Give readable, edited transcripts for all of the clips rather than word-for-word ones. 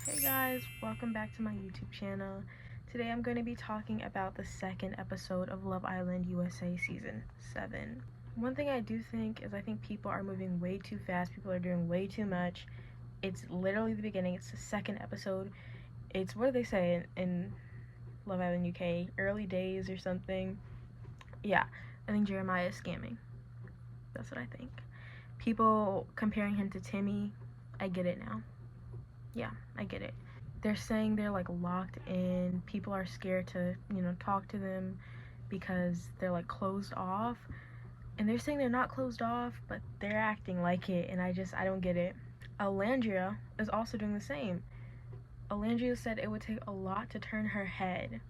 Hey guys, welcome back to my YouTube channel. Today I'm going to be talking about the second episode of Love Island USA Season 7. One thing I do think is I think people are moving way too fast. People are doing way too much. It's literally the beginning. It's the second episode. It's, what do they say in Love Island UK? Early days or something. Yeah, I think Jeremiah is scamming. That's what I think. People comparing him to Timmy, I get it now. Yeah, I get it. They're saying they're like locked in. People are scared to, talk to them because they're like closed off. And they're saying they're not closed off, but they're acting like it. And I don't get it. Alandria is also doing the same. Alandria said it would take a lot to turn her head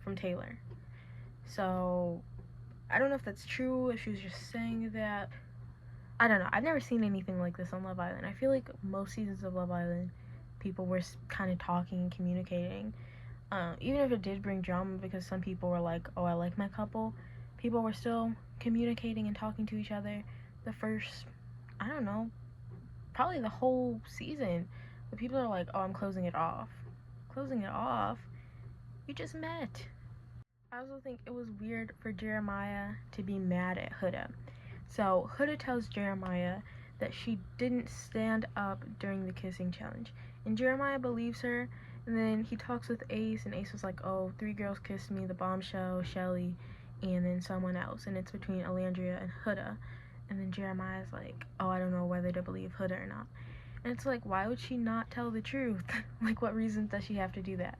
from Taylor. So I don't know if that's true, if she was just saying that. I don't know. I've never seen anything like this on Love Island. I feel like most seasons of Love Island, people were kind of talking and communicating. Even if it did bring drama because some people were like, oh, I like my couple, people were still communicating and talking to each other the first, I don't know, probably the whole season. But people are like, oh, I'm closing it off. Closing it off? You just met. I also think it was weird for Jeremiah to be mad at Huda. So Huda tells Jeremiah that she didn't stand up during the kissing challenge. And Jeremiah believes her. And then he talks with Ace, and Ace was like, oh, 3 girls kissed me, the bombshell, Shelly, and then someone else. And it's between Alandria and Huda. And then Jeremiah's like, oh, I don't know whether to believe Huda or not. And it's like, why would she not tell the truth? Like, what reason does she have to do that?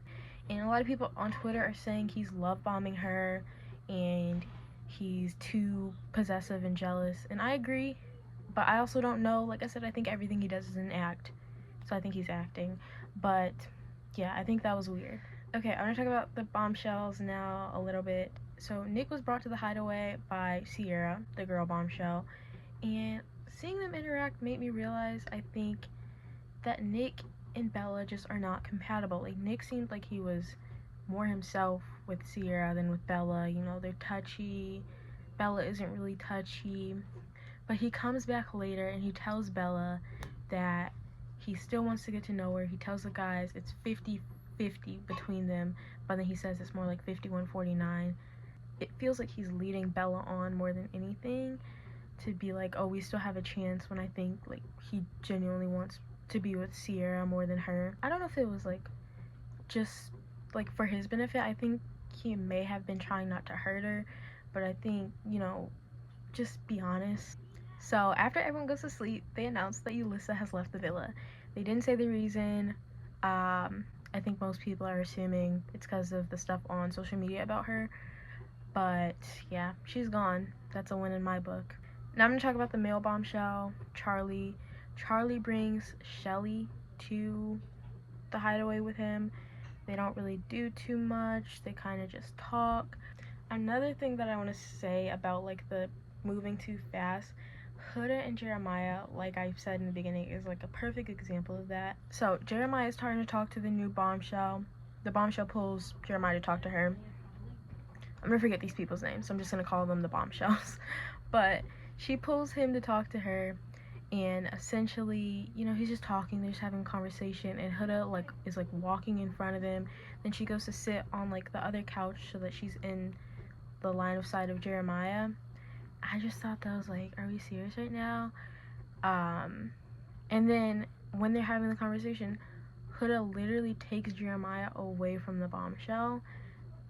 And a lot of people on Twitter are saying he's love bombing her and he's too possessive and jealous. And I agree, but I also don't know. Like I said, I think everything he does is an act. So I think he's acting. But yeah, I think that was weird. Okay, I'm gonna talk about the bombshells now a little bit. So Nick was brought to the hideaway by Sierra, the girl bombshell, and seeing them interact made me realize I think that Nick and Bella just are not compatible. Like, Nick seemed like he was more himself with Sierra than with Bella. You know, they're touchy. Bella isn't really touchy. But he comes back later and he tells Bella that he still wants to get to know her. He tells the guys it's 50-50 between them, but then he says it's more like 51-49. It feels like he's leading Bella on more than anything to be like, oh, we still have a chance, when I think like he genuinely wants to be with Sierra more than her. I don't know if it was like just like for his benefit. I think he may have been trying not to hurt her, but I think, just be honest. So after everyone goes to sleep, they announce that Yulissa has left the villa. They didn't say the reason. I think most people are assuming it's because of the stuff on social media about her. But yeah, she's gone. That's a win in my book. Now I'm going to talk about the male bombshell, Charlie. Charlie brings Shelly to the hideaway with him. They don't really do too much. They kind of just talk. Another thing that I want to say about like the moving too fast, Huda and Jeremiah, like I said in the beginning, is like a perfect example of that. So Jeremiah is starting to talk to the new bombshell. The bombshell pulls Jeremiah to talk to her. I'm gonna forget these people's names, so I'm just gonna call them the bombshells. But she pulls him to talk to her, and essentially, he's just talking, they're just having a conversation, and Huda like is like walking in front of him. Then she goes to sit on like the other couch so that she's in the line of sight of Jeremiah. I just thought that was like, are we serious right now? And then when they're having the conversation, Huda literally takes Jeremiah away from the bombshell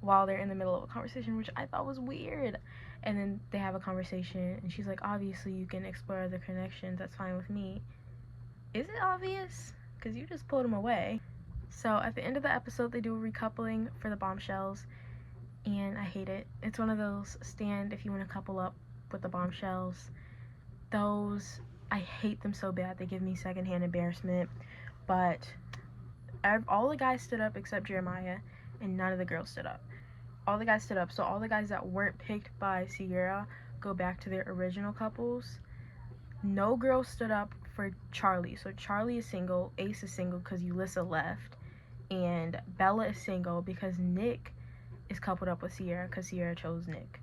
while they're in the middle of a conversation, which I thought was weird. And then they have a conversation, and she's like, obviously you can explore other connections, that's fine with me. Is it obvious? Because you just pulled him away. So at the end of the episode, they do a recoupling for the bombshells, and I hate it. It's one of those stand if you want to couple up with the bombshells. Those, I hate them so bad. They give me secondhand embarrassment. But all the guys stood up except Jeremiah, and none of the girls stood up. All the guys stood up, so all the guys that weren't picked by Sierra go back to their original couples. No girls stood up for Charlie. So Charlie is single, Ace is single because Yulissa left, and Bella is single because Nick is coupled up with Sierra because Sierra chose Nick.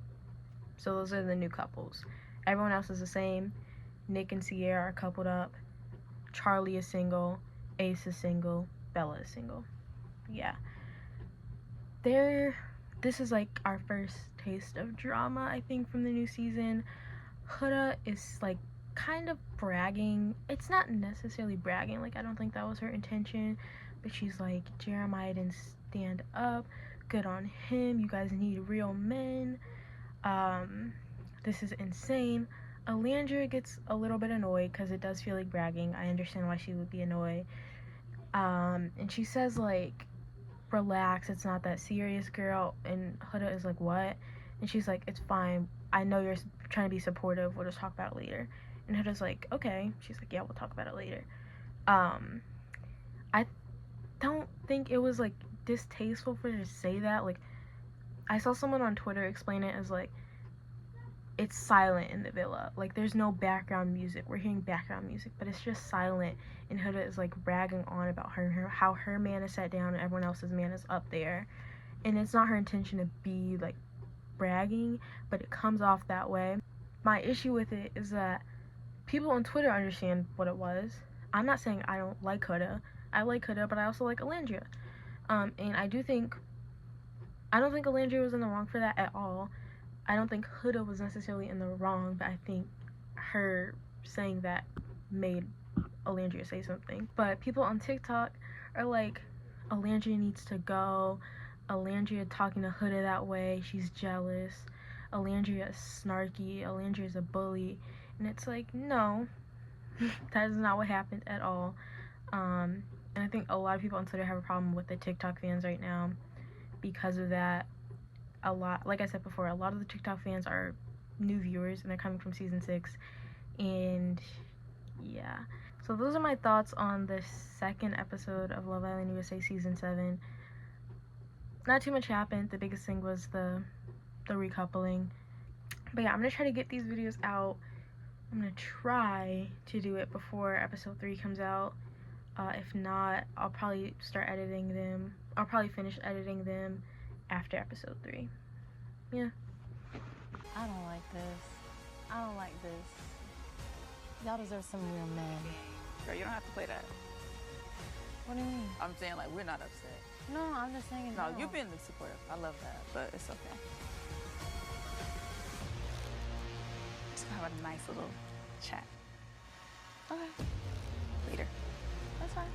So those are the new couples. Everyone else is the same. Nick and Sierra are coupled up. Charlie is single. Ace is single. Bella is single. Yeah. This is like our first taste of drama, I think, from the new season. Huda is like kind of bragging. It's not necessarily bragging, like I don't think that was her intention, but she's like, Jeremiah didn't stand up, good on him, you guys need real men. This is insane. Alandria gets a little bit annoyed because it does feel like bragging. I understand why she would be annoyed. And she says like, relax, it's not that serious, girl. And Huda is like, what? And she's like, it's fine, I know you're trying to be supportive, we'll just talk about it later. And Huda's like, okay. She's like, yeah, we'll talk about it later. I don't think it was like distasteful for her to say that. Like, I saw someone on Twitter explain it as like, it's silent in the villa, like there's no background music, we're hearing background music, but it's just silent, and Huda is like bragging on about how her man is sat down and everyone else's man is up there, and it's not her intention to be like bragging, but it comes off that way. My issue with it is that people on Twitter understand what it was. I'm not saying I don't like Huda. I like Huda, but I also like Alandria. And I don't think Alandria was in the wrong for that at all. I don't think Huda was necessarily in the wrong, but I think her saying that made Alandria say something. But people on TikTok are like, Alandria needs to go. Alandria talking to Huda that way, she's jealous. Alandria is snarky. Alandria is a bully. And it's like, no, that is not what happened at all. And I think a lot of people on Twitter have a problem with the TikTok fans right now because of that. Like I said before, a lot of the TikTok fans are new viewers and they're coming from season 6, and yeah. So those are my thoughts on the second episode of Love Island USA season 7. Not too much happened. The biggest thing was the recoupling. But yeah, I'm gonna try to get these videos out. I'm gonna try to do it before episode 3 comes out. If not, I'll probably start editing them. I'll probably finish editing them after episode 3. Yeah. I don't like this. I don't like this. Y'all deserve some real men. Girl, you don't have to play that. What do you mean? I'm saying, like, we're not upset. No, I'm just saying. No, you've been supportive. I love that, but it's okay. Just gonna have a nice little chat. Okay. Later. That's fine.